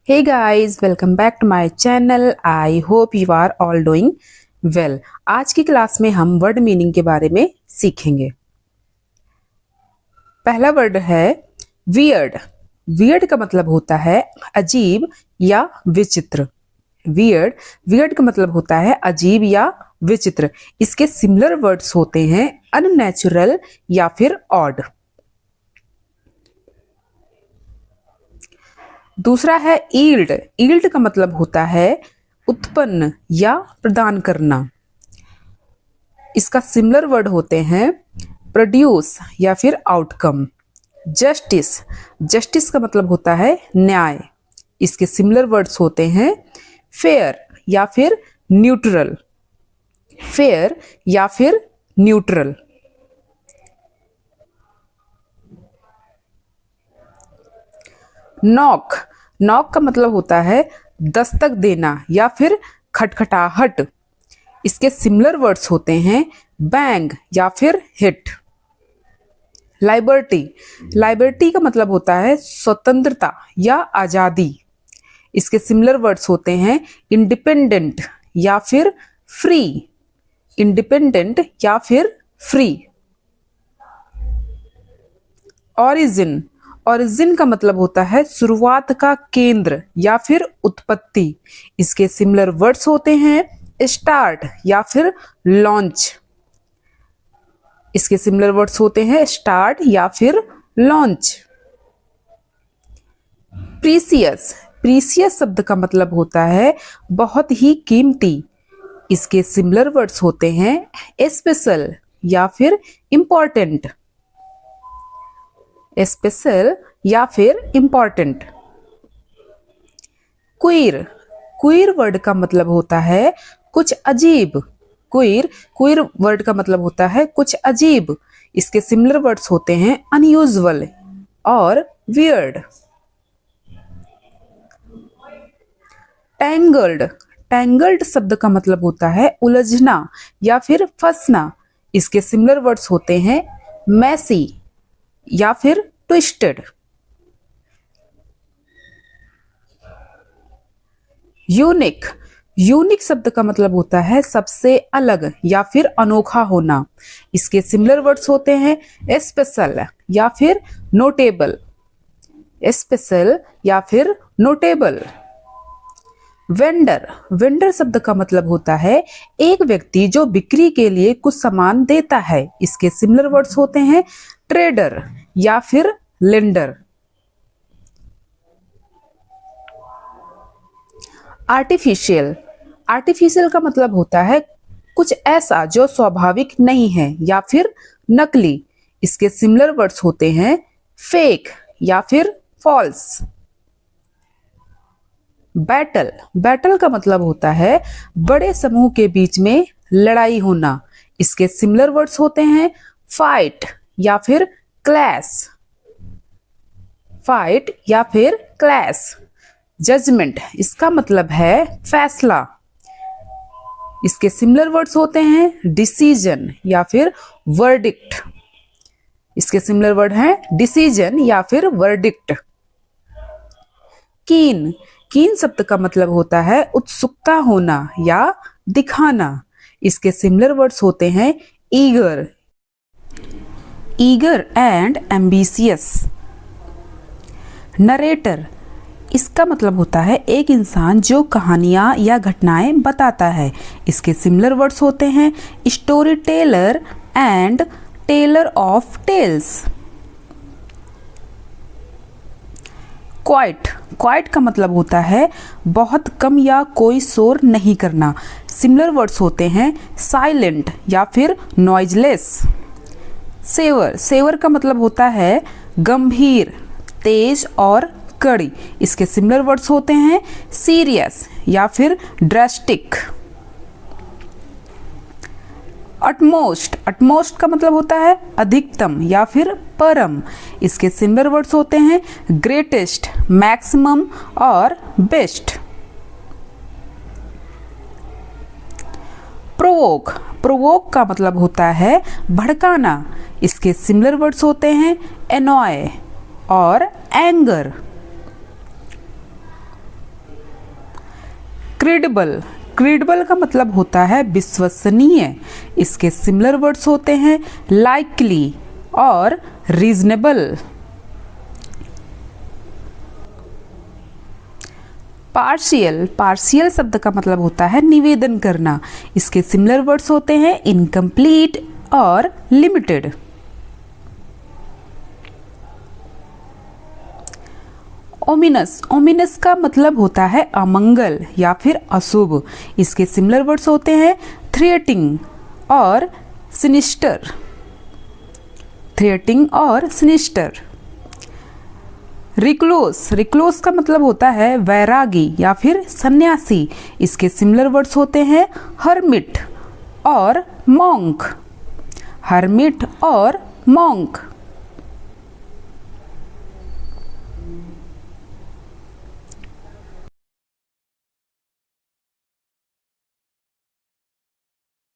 Hey guys, welcome back to my channel. I hope you are all doing well. आज की class में हम word meaning के बारे में सीखेंगे। पहला वर्ड है वियर्ड। वियर्ड का मतलब होता है अजीब या विचित्र। वियर्ड का मतलब होता है अजीब या विचित्र। इसके सिमिलर वर्ड्स होते हैं अननेचुरल या फिर ऑड। दूसरा है ईल्ड। ईल्ड का मतलब होता है उत्पन्न या प्रदान करना। इसका सिमिलर वर्ड होते हैं प्रोड्यूस या फिर आउटकम। जस्टिस का मतलब होता है न्याय। इसके सिमिलर वर्ड्स होते हैं फेयर या फिर न्यूट्रल। नॉक का मतलब होता है दस्तक देना या फिर खटखटाहट। इसके सिमिलर वर्ड्स होते हैं बैंग या फिर हिट। लाइबर्टी का मतलब होता है स्वतंत्रता या आजादी। इसके सिमिलर वर्ड्स होते हैं इंडिपेंडेंट या फिर फ्री। ओरिजिन का मतलब होता है शुरुआत का केंद्र या फिर उत्पत्ति। इसके सिमिलर वर्ड्स होते हैं स्टार्ट या फिर लॉन्च। इसके सिमिलर वर्ड्स होते हैं स्टार्ट या फिर लॉन्च। प्रीसियस शब्द का मतलब होता है बहुत ही कीमती। इसके सिमिलर वर्ड्स होते हैं स्पेशल या फिर इम्पोर्टेंट। क्वीर वर्ड का मतलब होता है कुछ अजीब। क्वीर वर्ड का मतलब होता है कुछ अजीब। इसके सिमिलर वर्ड्स होते हैं अनयूजुअल और वियर्ड। टैंगल्ड शब्द का मतलब होता है उलझना या फिर फंसना। इसके सिमिलर वर्ड्स होते हैं मैसी या फिर ट्विस्टेड। यूनिक शब्द का मतलब होता है सबसे अलग या फिर अनोखा होना। इसके सिमिलर वर्ड्स होते हैं स्पेशल या फिर नोटेबल। वेंडर शब्द का मतलब होता है एक व्यक्ति जो बिक्री के लिए कुछ सामान देता है। इसके सिमिलर वर्ड्स होते हैं ट्रेडर या फिर लेंडर। आर्टिफिशियल का मतलब होता है कुछ ऐसा जो स्वाभाविक नहीं है या फिर नकली। इसके सिमिलर वर्ड्स होते हैं फेक या फिर फॉल्स। बैटल का मतलब होता है बड़े समूह के बीच में लड़ाई होना। इसके सिमिलर वर्ड्स होते हैं फाइट या फिर क्लैश। जजमेंट इसका मतलब है फैसला। इसके सिमिलर वर्ड्स होते हैं डिसीजन या फिर वर्डिक्ट। इसके सिमिलर वर्ड हैं डिसीजन या फिर वर्डिक्ट। कीन शब्द का मतलब होता है उत्सुकता होना या दिखाना। इसके सिमिलर वर्ड्स होते हैं ईगर एंड एम्बिशियस। नरेटर इसका मतलब होता है एक इंसान जो कहानियां या घटनाएं बताता है। इसके सिमिलर वर्ड्स होते हैं story teller and teller of tales. Quite का मतलब होता है बहुत कम या कोई शोर नहीं करना। सिमिलर वर्ड्स होते हैं साइलेंट या फिर नॉइजलेस। सेवर का मतलब होता है गंभीर, तेज और कड़ी। इसके सिमिलर वर्ड्स होते हैं सीरियस या फिर ड्रास्टिक। अटमोस्ट का मतलब होता है अधिकतम या फिर परम। इसके सिमिलर वर्ड्स होते हैं ग्रेटेस्ट, मैक्सिमम और बेस्ट। प्रोवोक का मतलब होता है भड़काना। इसके सिमिलर वर्ड्स होते हैं एनॉय और एंगर। क्रेडिबल, क्रेडिबल का मतलब होता है विश्वसनीय। इसके सिमिलर वर्ड्स होते हैं लाइकली और रीजनेबल। पार्शियल, पार्शियल शब्द का मतलब होता है निवेदन करना। इसके सिमिलर वर्ड्स होते हैं इनकम्प्लीट और लिमिटेड। ओमिनस, ओमिनस का मतलब होता है अमंगल या फिर अशुभ। इसके सिमिलर वर्ड्स होते हैं थ्रेटिंग और सिनिस्टर, थ्रेटिंग और सिनिस्टर। रिक्लोस, रिक्लोस का मतलब होता है वैरागी या फिर सन्यासी। इसके सिमिलर वर्ड्स होते हैं हर्मिट और मॉन्क, हर्मिट और मॉन्क।